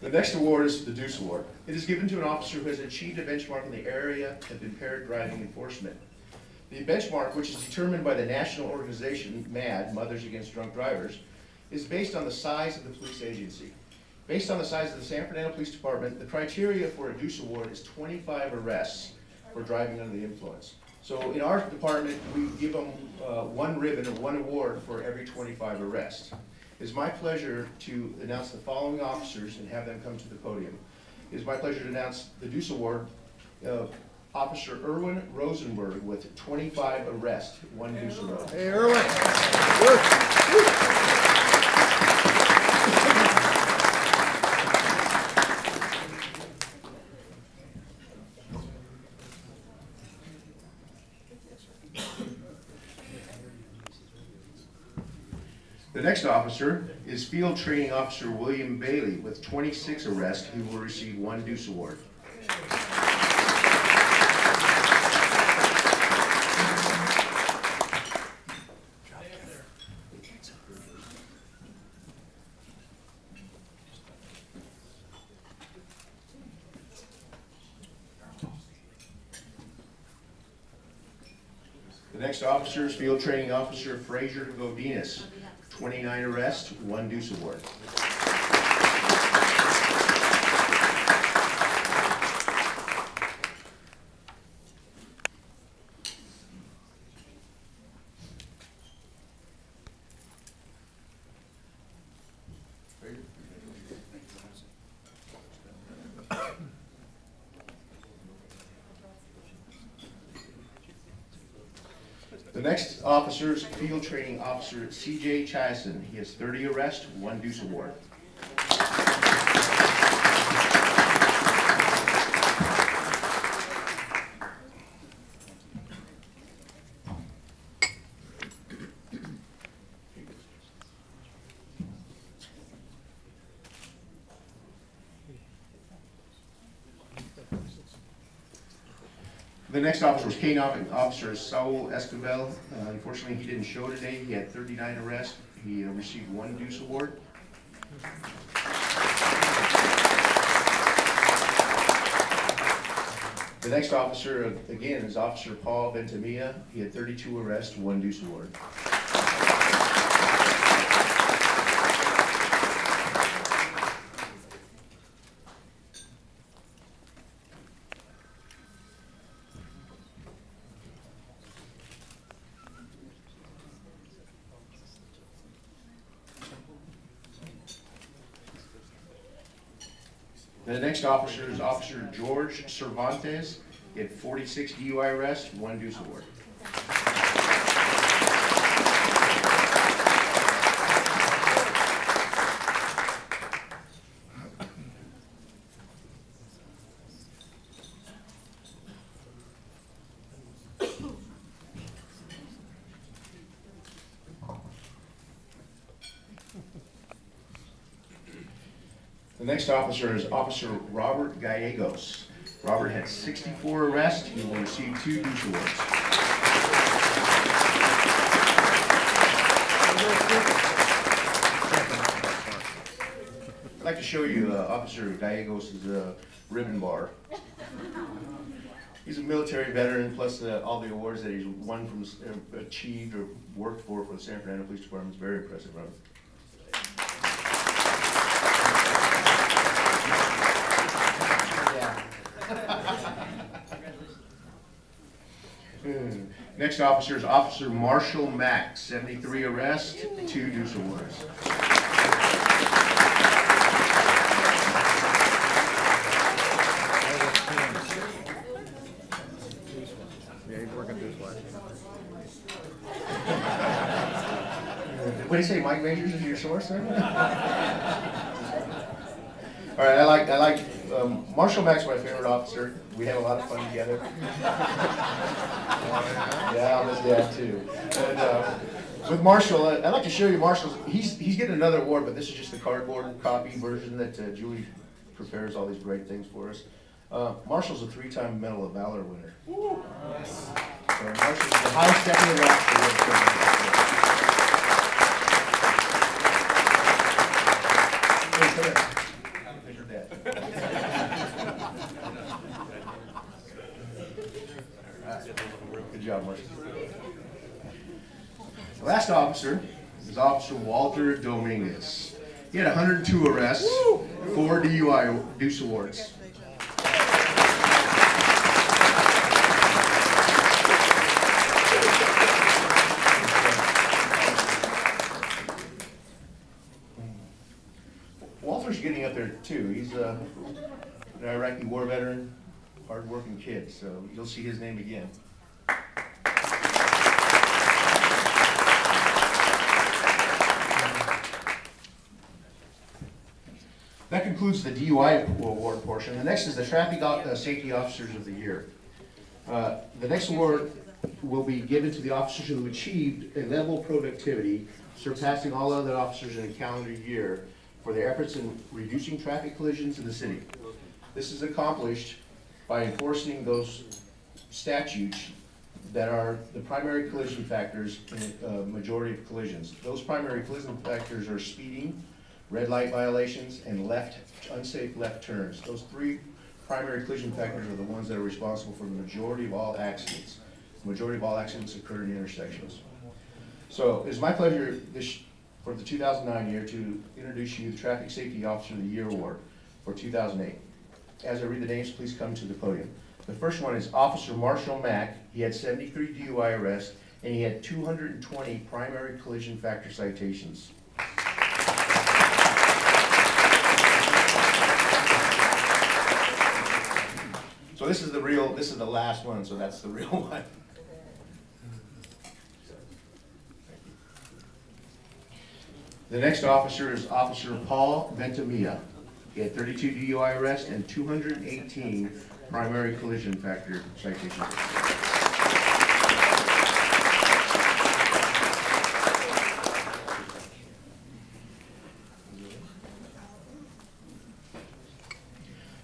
The next award is the Deuce Award. It is given to an officer who has achieved a benchmark in the area of impaired driving enforcement. The benchmark, which is determined by the national organization, MAD, Mothers Against Drunk Drivers, is based on the size of the police agency. Based on the size of the San Fernando Police Department, the criteria for a Deuce Award is 25 arrests for driving under the influence. So in our department, we give them one ribbon or one award for every 25 arrests. It is my pleasure to announce the following officers and have them come to the podium. It is my pleasure to announce the Deuce Award of Officer Irwin Rosenberg with 25 arrests, one Deuce Award. Hey, Irwin. The next officer is Field Training Officer William Bailey with 26 arrests. He will receive one Deuce Award. The next officer is Field Training Officer Frazier Godinez. 29 arrests, one Deuce Award. The next officer is Field Training Officer C.J. Chaisson. He has 30 arrests, one Deuce Award. The next officer was Canine Officer Saul Esquivel. Unfortunately, he didn't show today. He had 39 arrests. He received one Deuce Award. The next officer, again, is Officer Paul Ventimiglia. He had 32 arrests, one Deuce Award. The next officer is Officer Jorge Cervantes. He had 46 DUI arrests, one Deuce Award. The next officer is Officer Robert Gallegos. Robert had 64 arrests. He will receive 2 Deuce Awards. I'd like to show you Officer Gallegos' ribbon bar. He's a military veteran, plus all the awards that he's won from, achieved, or worked for the San Fernando Police Department. It's very impressive, Robert. Next officer is Officer Marshall Mack, 73 arrests, 2 Deuce Awards. Yeah, he's working this way. What do you say, Mike Majors is your source there? All right, I like Marshall Mack's my favorite officer. We have a lot of fun together. Yeah, I'm his dad too. And with Marshall, I'd like to show you Marshall's. He's getting another award, but this is just the cardboard copy version that Julie prepares all these great things for us. Marshall's a 3-time Medal of Valor winner. Yes. So Marshall's the highest decorated officer. The last officer is Officer Walter Dominguez. He had 102 arrests, 4 DUI Deuce awards. Walter's getting up there too. He's an Iraqi war veteran, hard-working kid, so you'll see his name again. That concludes the DUI award portion. The next is the Traffic Safety Officers of the Year. The next award will be given to the officers who achieved a level of productivity surpassing all other officers in a calendar year for their efforts in reducing traffic collisions in the city. This is accomplished by enforcing those statutes that are the primary collision factors in a majority of collisions. Those primary collision factors are speeding, red light violations, and unsafe left turns. Those 3 primary collision factors are the ones that are responsible for the majority of all accidents. The majority of all accidents occur in intersections. So it's my pleasure for the 2009 year to introduce you the Traffic Safety Officer of the Year Award for 2008. As I read the names, please come to the podium. The first one is Officer Marshall Mack. He had 73 DUI arrests, and he had 220 primary collision factor citations. So this is the last one, so that's the real one. The next officer is Officer Paul Ventimiglia. He had 32 DUI arrests and 218 primary collision factor citations.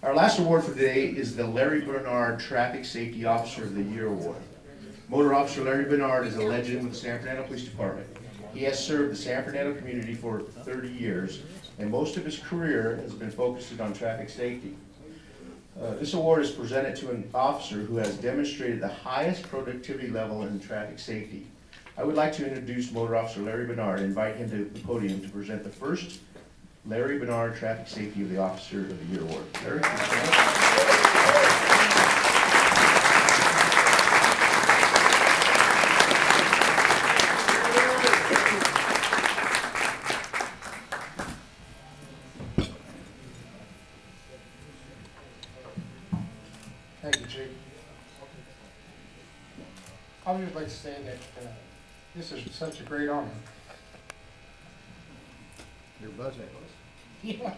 Our last award for today is the Larry Barnard Traffic Safety Officer of the Year Award. Motor Officer Larry Barnard is a legend with the San Fernando Police Department. He has served the San Fernando community for 30 years, and most of his career has been focused on traffic safety. This award is presented to an officer who has demonstrated the highest productivity level in traffic safety. I would like to introduce Motor Officer Larry Barnard and invite him to the podium to present the first Larry Barnard Traffic Safety of the Officer of the Year Award. Larry, Thank you, Chief. I would just like to say that this is such a great honor. You're buzzing. Yeah.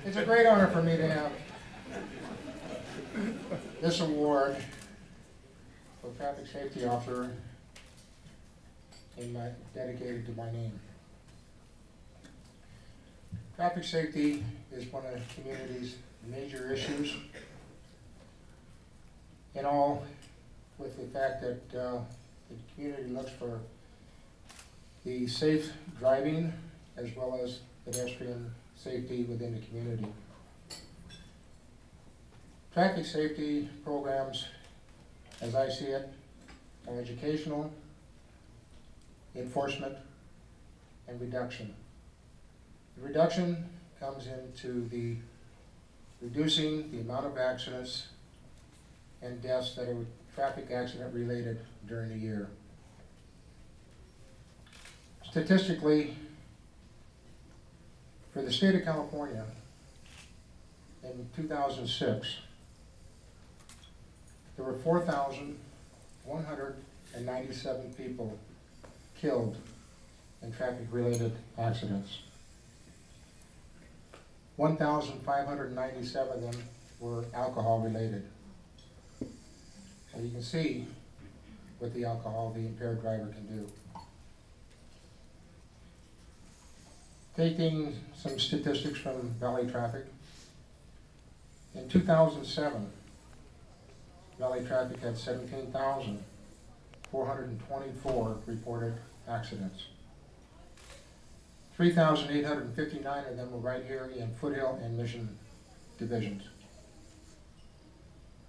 It's a great honor for me to have this award for Traffic Safety Officer dedicated to my name. Traffic safety is one of the community's major issues, and all with the fact that the community looks for the safe driving as well as pedestrian safety within the community. Traffic safety programs, as I see it, are educational, enforcement, and reduction. The reduction comes into the reducing the amount of accidents and deaths that are traffic accident related during the year. Statistically, for the state of California, in 2006, there were 4,197 people killed in traffic-related accidents. 1,597 of them were alcohol-related. So you can see what the alcohol, the impaired driver can do. Taking some statistics from Valley Traffic, in 2007, Valley Traffic had 17,424 reported accidents. 3,859 of them were right here in Foothill and Mission divisions.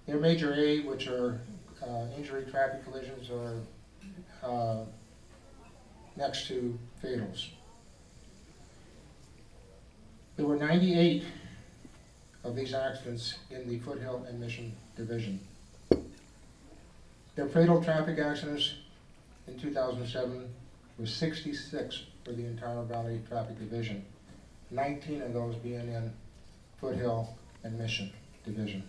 Their major A, which are injury traffic collisions, are next to fatals. There were 98 of these accidents in the Foothill and Mission Division. Their fatal traffic accidents in 2007 was 66 for the entire Valley Traffic Division, 19 of those being in Foothill and Mission Division.